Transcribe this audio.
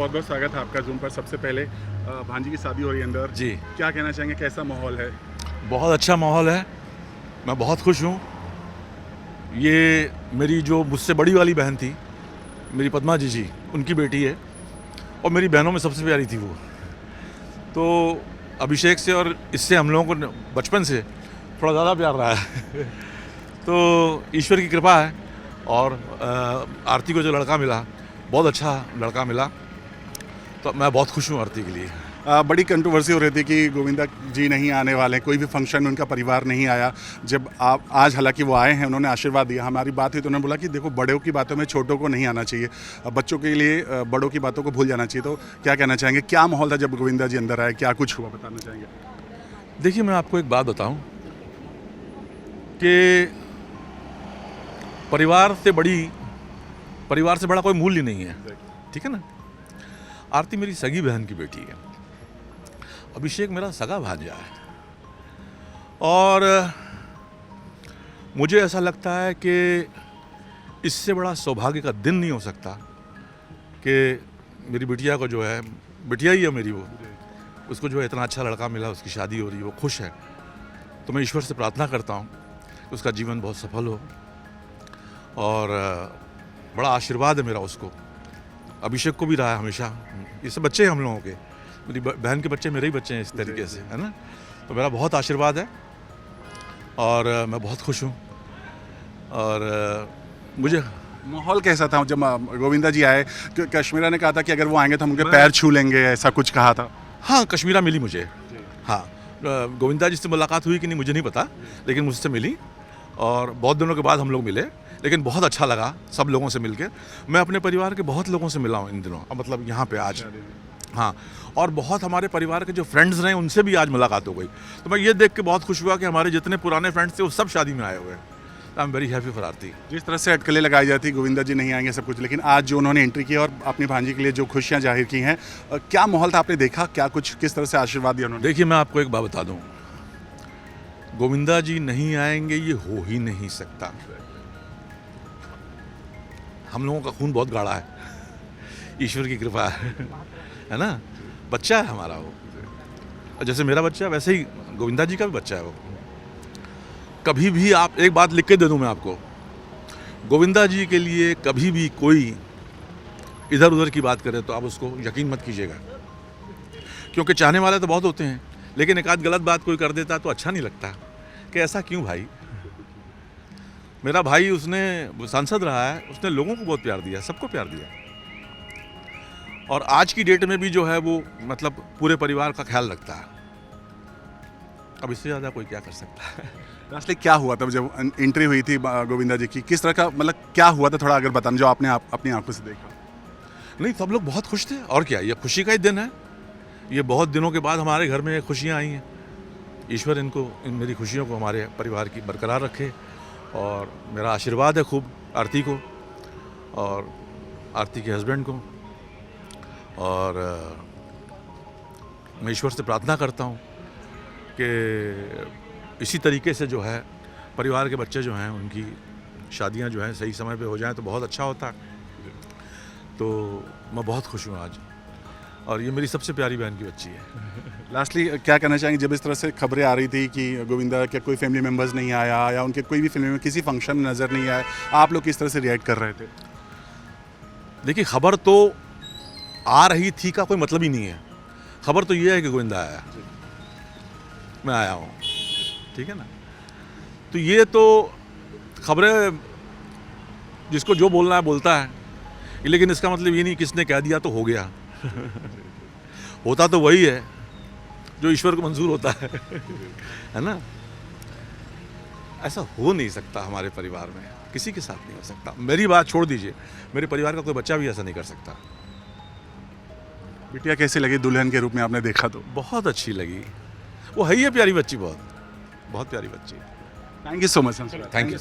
बहुत बहुत स्वागत है आपका जूम पर। सबसे पहले भांजी की शादी हो रही है अंदर जी, क्या कहना चाहेंगे, कैसा माहौल है? बहुत अच्छा माहौल है। मैं बहुत खुश हूँ। ये मेरी जो मुझसे बड़ी वाली बहन थी, मेरी पद्मा जी, उनकी बेटी है और मेरी बहनों में सबसे प्यारी थी वो। तो अभिषेक से और इससे हम लोगों को बचपन से थोड़ा ज़्यादा प्यार रहा है। तो ईश्वर की कृपा है। और आरती को जो लड़का मिला, बहुत अच्छा लड़का मिला, तो मैं बहुत खुश हूँ आरती के लिए। बड़ी कंट्रोवर्सी हो रही थी कि गोविंदा जी नहीं आने वाले, कोई भी फंक्शन में उनका परिवार नहीं आया। जब आप आज हालांकि वो आए हैं, उन्होंने आशीर्वाद दिया, हमारी बात हुई तो उन्होंने बोला कि देखो बड़ों की बातों में छोटों को नहीं आना चाहिए, बच्चों के लिए बड़ों की बातों को भूल जाना चाहिए। तो क्या कहना चाहेंगे, क्या माहौल था जब गोविंदा जी अंदर आए, क्या कुछ हुआ बताना चाहेंगे? देखिए, मैं आपको एक बात बताऊं कि परिवार से बड़ा कोई मूल्य नहीं है, ठीक है ना। आरती मेरी सगी बहन की बेटी है, अभिषेक मेरा सगा भांजा है। और मुझे ऐसा लगता है कि इससे बड़ा सौभाग्य का दिन नहीं हो सकता कि मेरी बिटिया को जो है, बिटिया ही है मेरी वो, उसको जो है इतना अच्छा लड़का मिला, उसकी शादी हो रही है, वो खुश है। तो मैं ईश्वर से प्रार्थना करता हूँ कि उसका जीवन बहुत सफल हो। और बड़ा आशीर्वाद है मेरा उसको, अभिषेक को भी रहा है हमेशा। ये सब बच्चे हैं हम लोगों के, मेरी बहन के बच्चे मेरे ही बच्चे हैं इस तरीके से, है ना। तो मेरा बहुत आशीर्वाद है और मैं बहुत खुश हूँ। और मुझे माहौल कैसा था जब गोविंदा जी आए? कश्मीरा ने कहा था कि अगर वो आएंगे तो हम उनके पैर छू लेंगे, ऐसा कुछ कहा था। हाँ, कश्मीरा मिली मुझे। हाँ, गोविंदा जी से मुलाकात हुई कि नहीं मुझे नहीं पता, लेकिन मुझसे मिली और बहुत दिनों के बाद हम लोग मिले, लेकिन बहुत अच्छा लगा सब लोगों से मिलकर। मैं अपने परिवार के बहुत लोगों से मिला हूँ इन दिनों, मतलब यहाँ पे आज। हाँ, और बहुत हमारे परिवार के जो फ्रेंड्स रहे उनसे भी आज मुलाकात हो गई। तो मैं ये देख के बहुत खुश हुआ कि हमारे जितने पुराने फ्रेंड्स थे वो सब शादी में आए हुए हैं। I am very happy for Aarti. जिस तरह से अटकलें लगाई जाती, गोविंदा जी नहीं आएंगे सब कुछ, लेकिन आज जो उन्होंने एंट्री की और अपनी भांजी के लिए जो खुशियाँ जाहिर की हैं, क्या माहौल था, आपने देखा क्या कुछ, किस तरह से आशीर्वाद दिया उन्होंने? देखिए, मैं आपको एक बात बता दूं, गोविंदा जी नहीं आएंगे ये हो ही नहीं सकता। हम लोगों का खून बहुत गाढ़ा है, ईश्वर की कृपा है ना। बच्चा है हमारा वो, और जैसे मेरा बच्चा वैसे ही गोविंदा जी का भी बच्चा है वो। कभी भी आप एक बात लिख के दे दूं मैं आपको, गोविंदा जी के लिए कभी भी कोई इधर उधर की बात करे तो आप उसको यकीन मत कीजिएगा, क्योंकि चाहने वाले तो बहुत होते हैं, लेकिन एक आध गलत बात कोई कर देता तो अच्छा नहीं लगता कि ऐसा क्यों भाई। मेरा भाई, उसने सांसद रहा है, उसने लोगों को बहुत प्यार दिया, सबको प्यार दिया। और आज की डेट में भी जो है वो मतलब पूरे परिवार का ख्याल रखता है। अब इससे ज़्यादा कोई क्या कर सकता है। असली क्या हुआ था जब एंट्री हुई थी गोविंदा जी की, किस तरह का, मतलब क्या हुआ था, थोड़ा अगर बताना, जो आपने अपनी आंखों से देखा? नहीं, सब लोग बहुत खुश थे, और क्या, ये खुशी का ही दिन है। ये बहुत दिनों के बाद हमारे घर में खुशियाँ आई हैं। ईश्वर इन मेरी खुशियों को हमारे परिवार की बरकरार रखे। और मेरा आशीर्वाद है खूब आरती को और आरती के हस्बैंड को। और मैं ईश्वर से प्रार्थना करता हूँ कि इसी तरीके से जो है परिवार के बच्चे जो हैं उनकी शादियाँ जो हैं सही समय पे हो जाएं तो बहुत अच्छा होता। तो मैं बहुत खुश हूँ आज, और ये मेरी सबसे प्यारी बहन की बच्ची है। लास्टली क्या कहना चाहेंगे, जब इस तरह से खबरें आ रही थी कि गोविंदा के कोई फैमिली मेम्बर्स नहीं आया या उनके कोई भी फिल्म में किसी फंक्शन में नज़र नहीं आया, आप लोग किस तरह से रिएक्ट कर रहे थे? देखिए, खबर तो आ रही थी का कोई मतलब ही नहीं है। खबर तो ये है कि गोविंदा आया, मैं आया हूँ, ठीक है ना। तो ये तो खबरें, जिसको जो बोलना है बोलता है, लेकिन इसका मतलब ये नहीं किसने कह दिया तो हो गया। होता तो वही है जो ईश्वर को मंजूर होता है ना। ऐसा हो नहीं सकता हमारे परिवार में, किसी के साथ नहीं हो सकता। मेरी बात छोड़ दीजिए, मेरे परिवार का कोई बच्चा भी ऐसा नहीं कर सकता। बिटिया कैसी लगी दुल्हन के रूप में, आपने देखा तो? बहुत अच्छी लगी, वो है ही है प्यारी बच्ची, बहुत बहुत प्यारी बच्ची। Thank you so much. Thank you.